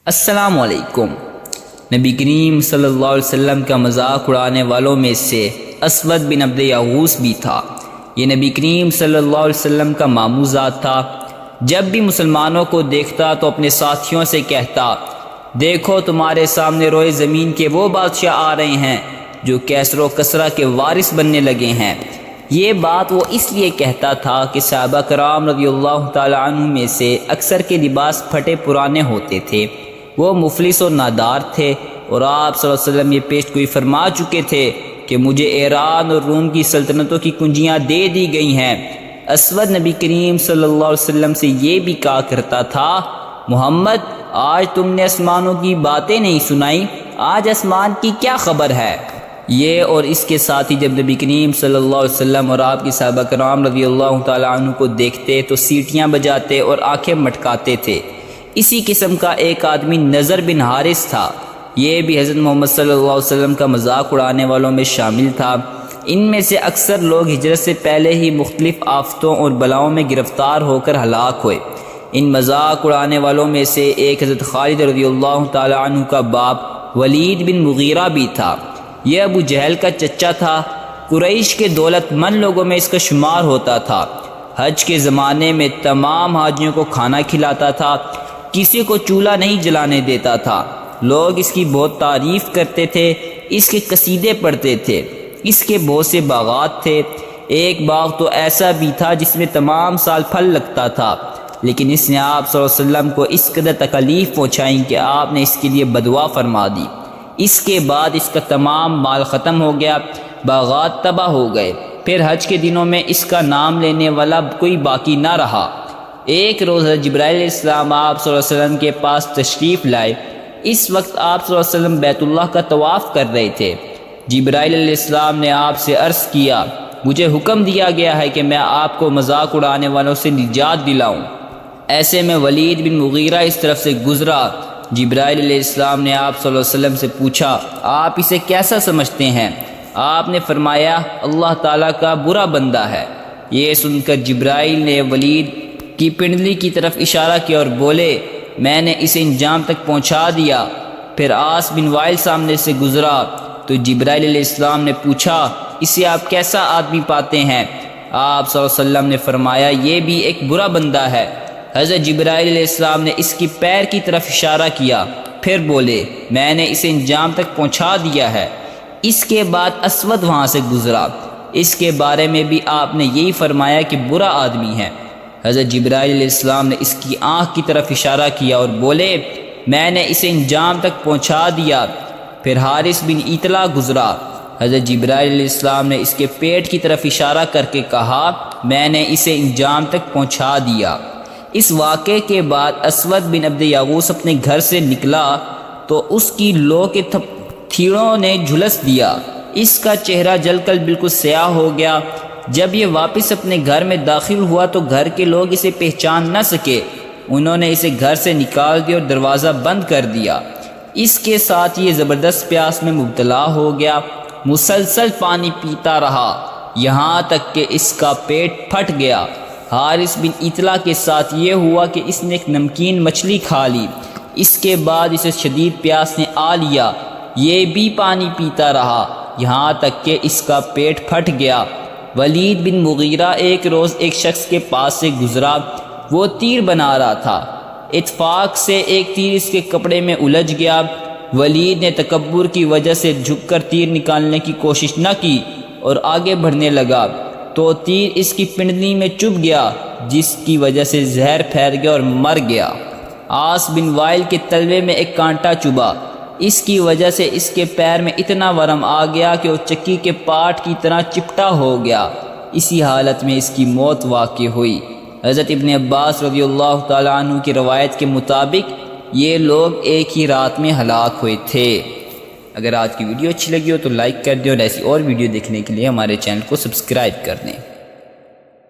السلام علیکم۔ نبی کریم صلی اللہ علیہ وسلم کا مذاق اڑانے والوں میں سے اسود بن عبد یغوث بھی تھا۔ یہ نبی کریم صلی اللہ علیہ وسلم کا ماموں ذات تھا۔ جب بھی مسلمانوں کو دیکھتا تو اپنے ساتھیوں سے کہتا، دیکھو تمہارے سامنے روئے زمین کے وہ بادشاہ آ رہے ہیں جو کیسر و کسرا کے وارث بننے لگے ہیں۔ یہ بات وہ اس لیے کہتا تھا کہ صحابہ کرام رضی اللہ تعالی عنہ میں سے اکثر کے لباس پھٹے پرانے ہوتے تھے، وہ مفلس و نادار تھے، اور آپ صلی اللہ علیہ وسلم یہ پیشگوئی فرما چکے تھے کہ مجھے ایران اور روم کی سلطنتوں کی کنجیاں دے دی گئی ہیں۔ اسود نبی کریم صلی اللہ علیہ وسلم سے یہ بھی کہا کرتا تھا، محمد آج تم نے آسمانوں کی باتیں نہیں سنائی، آج آسمان کی کیا خبر ہے؟ یہ اور اس کے ساتھ ہی جب نبی کریم صلی اللہ علیہ وسلم اور آپ کی صحابہ کرام رضی اللہ تعالی عنہ کو دیکھتے تو سیٹیاں بجاتے اور آنکھیں مٹکاتے تھے۔ اسی قسم کا ایک آدمی نضر بن حارث تھا، یہ بھی حضرت محمد صلی اللہ علیہ وسلم کا مذاق اڑانے والوں میں شامل تھا۔ ان میں سے اکثر لوگ ہجرت سے پہلے ہی مختلف آفتوں اور بلاؤں میں گرفتار ہو کر ہلاک ہوئے۔ ان مذاق اڑانے والوں میں سے ایک حضرت خالد رضی اللہ تعالی عنہ کا باپ ولید بن مغیرہ بھی تھا۔ یہ ابو جہل کا چچا تھا، قریش کے دولت مند لوگوں میں اس کا شمار ہوتا تھا۔ حج کے زمانے میں تمام حاجیوں کو کھانا کھلاتا تھا، کسی کو چولہا نہیں جلانے دیتا تھا۔ لوگ اس کی بہت تعریف کرتے تھے، اس کے قصیدے پڑھتے تھے۔ اس کے بہت سے باغات تھے، ایک باغ تو ایسا بھی تھا جس میں تمام سال پھل لگتا تھا، لیکن اس نے آپ صلی اللہ علیہ وسلم کو اس قدر تکلیف پہنچائیں کہ آپ نے اس کے لیے بدعا فرما دی۔ اس کے بعد اس کا تمام مال ختم ہو گیا، باغات تباہ ہو گئے۔ پھر حج کے دنوں میں اس کا نام لینے والا کوئی باقی نہ رہا۔ ایک روز جبرائیل علیہ السلام آپ صلی اللہ علیہ وسلم کے پاس تشریف لائے۔ اس وقت آپ صلی اللہ علیہ وسلم بیت اللہ کا طواف کر رہے تھے۔ جبرائیل علیہ السلام نے آپ سے عرض کیا، مجھے حکم دیا گیا ہے کہ میں آپ کو مذاق اڑانے والوں سے نجات دلاؤں۔ ایسے میں ولید بن مغیرہ اس طرف سے گزرا۔ جبرائیل علیہ السلام نے آپ صلی اللہ علیہ وسلم سے پوچھا، آپ اسے کیسا سمجھتے ہیں؟ آپ نے فرمایا، اللہ تعالیٰ کا برا بندہ ہے۔ یہ سن کر جبرائیل نے ولید کی پنڈلی کی طرف اشارہ کیا اور بولے، میں نے اسے انجام تک پہنچا دیا۔ پھر عاص بن وائل سامنے سے گزرا تو جبرائیل علیہ السلام نے پوچھا، اسے آپ کیسا آدمی پاتے ہیں؟ آپ صلی اللہ علیہ وسلم نے فرمایا، یہ بھی ایک برا بندہ ہے۔ حضرت جبرائیل علیہ السلام نے اس کی پیر کی طرف اشارہ کیا، پھر بولے، میں نے اسے انجام تک پہنچا دیا ہے۔ اس کے بعد اسود وہاں سے گزرا، اس کے بارے میں بھی آپ نے یہی فرمایا کہ برا آدمی ہے۔ حضرت جبرائیل علیہ السلام نے اس کی آنکھ کی طرف اشارہ کیا اور بولے، میں نے اسے انجام تک پہنچا دیا۔ پھر حارث بن اطلاع گزرا، حضرت جبرائیل علیہ السلام نے اس کے پیٹ کی طرف اشارہ کر کے کہا، میں نے اسے انجام تک پہنچا دیا۔ اس واقعے کے بعد اسود بن عبد یغوث اپنے گھر سے نکلا تو اس کی لو کے تھیڑوں نے جھلس دیا، اس کا چہرہ جل کر بالکل سیاہ ہو گیا۔ جب یہ واپس اپنے گھر میں داخل ہوا تو گھر کے لوگ اسے پہچان نہ سکے، انہوں نے اسے گھر سے نکال دیا اور دروازہ بند کر دیا۔ اس کے ساتھ یہ زبردست پیاس میں مبتلا ہو گیا، مسلسل پانی پیتا رہا، یہاں تک کہ اس کا پیٹ پھٹ گیا۔ حارث بن اطلاع کے ساتھ یہ ہوا کہ اس نے ایک نمکین مچھلی کھا لی، اس کے بعد اسے شدید پیاس نے آ لیا، یہ بھی پانی پیتا رہا، یہاں تک کہ اس کا پیٹ پھٹ گیا۔ ولید بن مغیرہ ایک روز ایک شخص کے پاس سے گزرا، وہ تیر بنا رہا تھا، اتفاق سے ایک تیر اس کے کپڑے میں الجھ گیا۔ ولید نے تکبر کی وجہ سے جھک کر تیر نکالنے کی کوشش نہ کی اور آگے بڑھنے لگا تو تیر اس کی پنڈلی میں چبھ گیا، جس کی وجہ سے زہر پھیل گیا اور مر گیا۔ عاص بن وائل کے تلوے میں ایک کانٹا چبھا، اس کی وجہ سے اس کے پیر میں اتنا ورم آ گیا کہ وہ چکی کے پاٹ کی طرح چپٹا ہو گیا۔ اسی حالت میں اس کی موت واقع ہوئی۔ حضرت ابن عباس رضی اللہ تعالیٰ عنہ کی روایت کے مطابق یہ لوگ ایک ہی رات میں ہلاک ہوئے تھے۔ اگر آج کی ویڈیو اچھی لگی ہو تو لائک کر دیں اور ایسی اور ویڈیو دیکھنے کے لیے ہمارے چینل کو سبسکرائب کر دیں۔